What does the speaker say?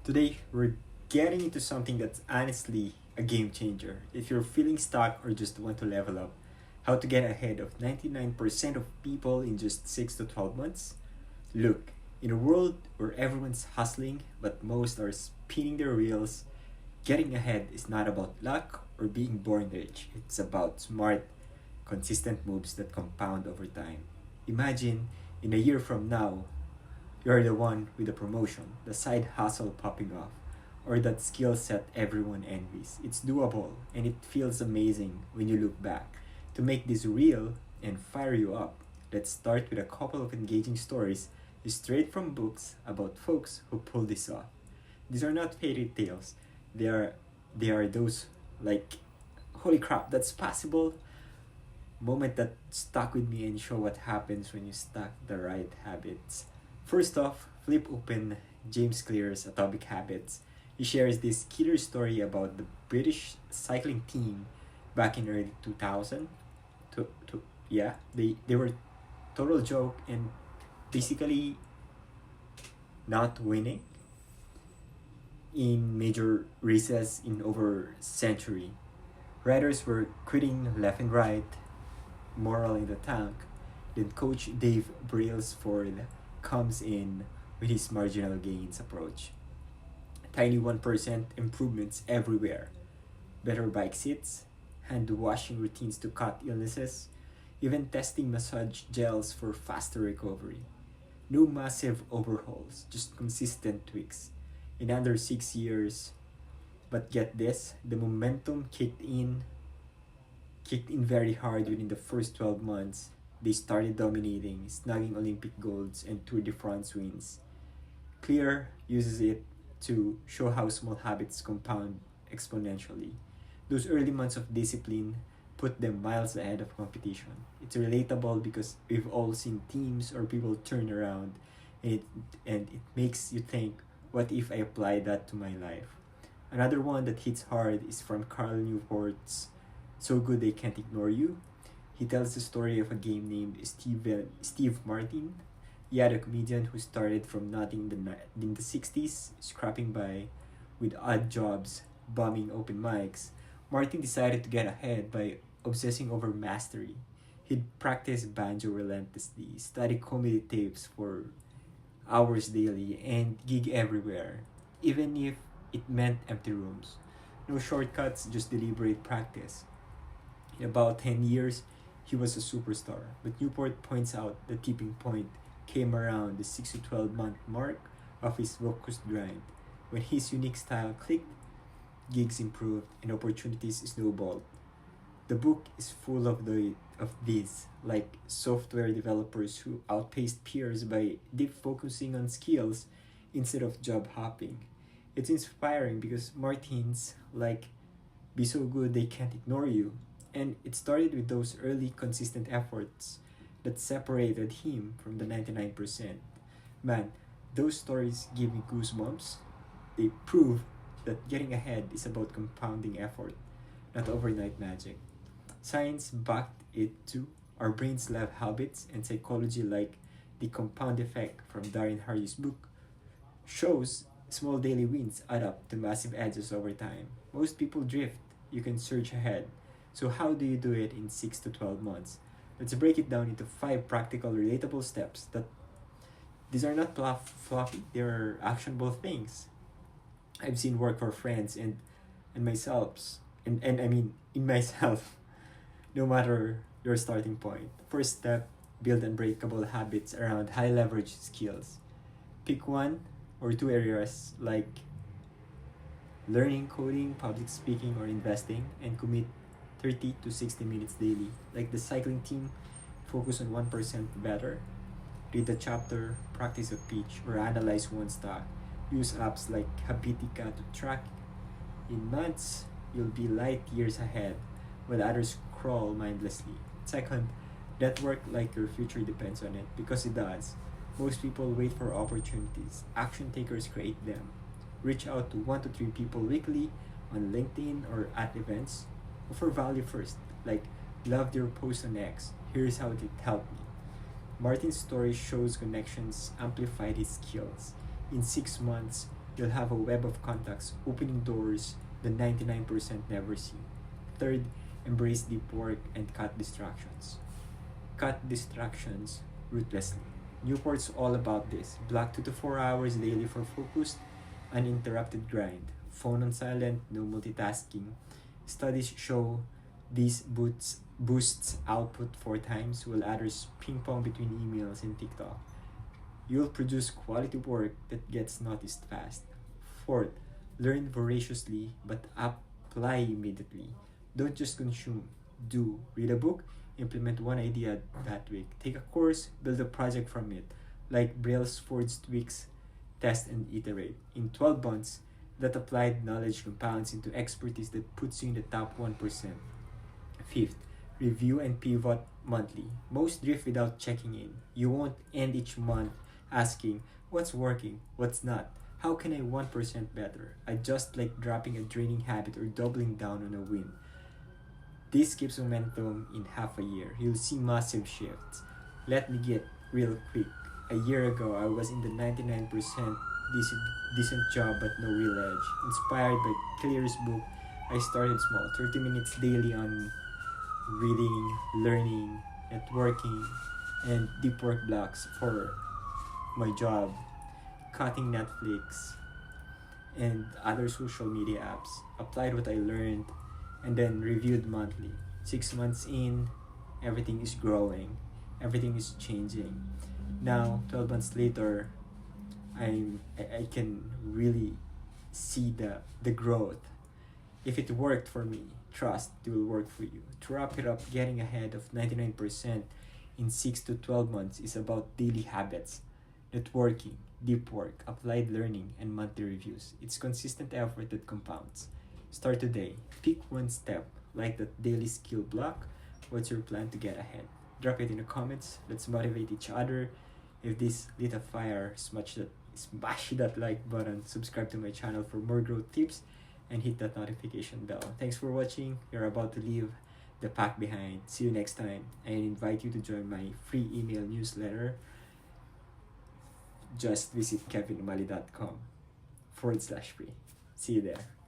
Today, we're getting into something that's honestly a game changer. If you're feeling stuck or just want to level up, how to get ahead of 99% of people in just 6 to 12 months? Look, in a world where everyone's hustling but most are spinning their wheels, getting ahead is not about luck or being born rich. It's about smart, consistent moves that compound over time. Imagine in a year from now, you're the one with the promotion, the side hustle popping off, or that skill set everyone envies. It's doable and it feels amazing when you look back. To make this real and fire you up, let's start with a couple of engaging stories straight from books about folks who pull this off. These are not fairy tales. They are they are those like holy crap, that's possible moment that stuck with me and show what happens when you stack the right habits. First off, flip open James Clear's Atomic Habits. He shares this killer story about the British cycling team back in early 2000. Yeah, they were total joke and basically not winning in major races in over century. Riders were quitting left and right, moral in the tank. Then coach Dave Brailsford comes in with his marginal gains approach. Tiny 1% improvements everywhere. Better bike seats, hand washing routines to cut illnesses, even testing massage gels for faster recovery. No massive overhauls, just consistent tweaks. In under 6 years, but get this, the momentum kicked in very hard within the first 12 months. They started dominating, snagging Olympic golds and Tour de France wins. Clear uses it to show how small habits compound exponentially. Those early months of discipline put them miles ahead of competition. It's relatable because we've all seen teams or people turn around and it makes you think, what if I apply that to my life? Another one that hits hard is from Carl Newport's So Good They Can't Ignore You. He tells the story of a game named Steve Martin. He had a comedian who started from nothing in the 60s, scrapping by with odd jobs, bombing open mics. Martin decided to get ahead by obsessing over mastery. He'd practice banjo relentlessly, study comedy tapes for hours daily, and gig everywhere, even if it meant empty rooms. No shortcuts, just deliberate practice. In about 10 years, he was a superstar. But Newport points out the tipping point came around the 6 to 12 month mark of his focused grind. When his unique style clicked, gigs improved, and opportunities snowballed. The book is full of these, like software developers who outpaced peers by deep focusing on skills instead of job hopping. It's inspiring because Martins like be so good they can't ignore you. And it started with those early consistent efforts that separated him from the 99%. Man, those stories give me goosebumps. They prove that getting ahead is about compounding effort, not overnight magic. Science backed it too. Our brains love habits, and psychology, like the compound effect from Darren Hardy's book, shows small daily wins add up to massive edges over time. Most people drift, you can surge ahead. So, how do you do it in 6 to 12 months? Let's break it down into 5 practical, relatable steps that these are not fluffy, they are actionable things. I've seen work for friends and myself, and I mean, in myself, no matter your starting point. First step, build unbreakable habits around high leverage skills. Pick one or two areas like learning coding, public speaking, or investing, and commit 30 to 60 minutes daily. Like the cycling team, focus on 1% better. Read a chapter, practice a pitch, or analyze one stock. Use apps like Habitica to track. In months, you'll be light years ahead while others crawl mindlessly. Second, network like your future depends on it because it does. Most people wait for opportunities. Action takers create them. Reach out to 1 to 3 people weekly on LinkedIn or at events. Offer value first, like loved your post on X. Here's how it helped me. Martin's story shows connections amplified his skills. In 6 months, You'll have a web of contacts opening doors the 99% never see. Third, embrace deep work and cut distractions. Cut distractions ruthlessly. Newport's all about this. Block 2 to 4 hours daily for focused, uninterrupted grind. Phone on silent, no multitasking. Studies show this boosts output 4 times, while others ping pong between emails and TikTok. You'll produce quality work that gets noticed fast. Fourth, learn voraciously but apply immediately. Don't just consume, do. Read a book, implement one idea that week. Take a course, build a project from it. Like Brailsford's tweaks, test and iterate. In 12 months, that applied knowledge compounds into expertise that puts you in the top 1%. Fifth, review and pivot monthly. Most drift without checking in. You won't end each month asking, what's working, what's not? How can I 1% better? Adjust like dropping a draining habit or doubling down on a win. This keeps momentum in half a year. You'll see massive shifts. Let me get real quick. A year ago, I was in the 99% decent job but no real edge. Inspired by Clear's book, I started small, 30 minutes daily on reading, learning, networking, and deep work blocks for my job, cutting Netflix, and other social media apps. Applied what I learned and then reviewed monthly. 6 months in, everything is growing, everything is changing. Now, 12 months later, I can really see the growth. If it worked for me, trust it will work for you. To wrap it up, getting ahead of 99% in 6 to 12 months is about daily habits, networking, deep work, applied learning, and monthly reviews. It's consistent effort that compounds. Start today. Pick one step, like that daily skill block. What's your plan to get ahead? Drop it in the comments. Let's motivate each other. If this lit a fire, smash that like button. Subscribe to my channel for more growth tips and hit that notification bell. Thanks for watching. You're about to leave the pack behind. See you next time. I invite you to join my free email newsletter. Just visit kevinmali.com/free. See you there.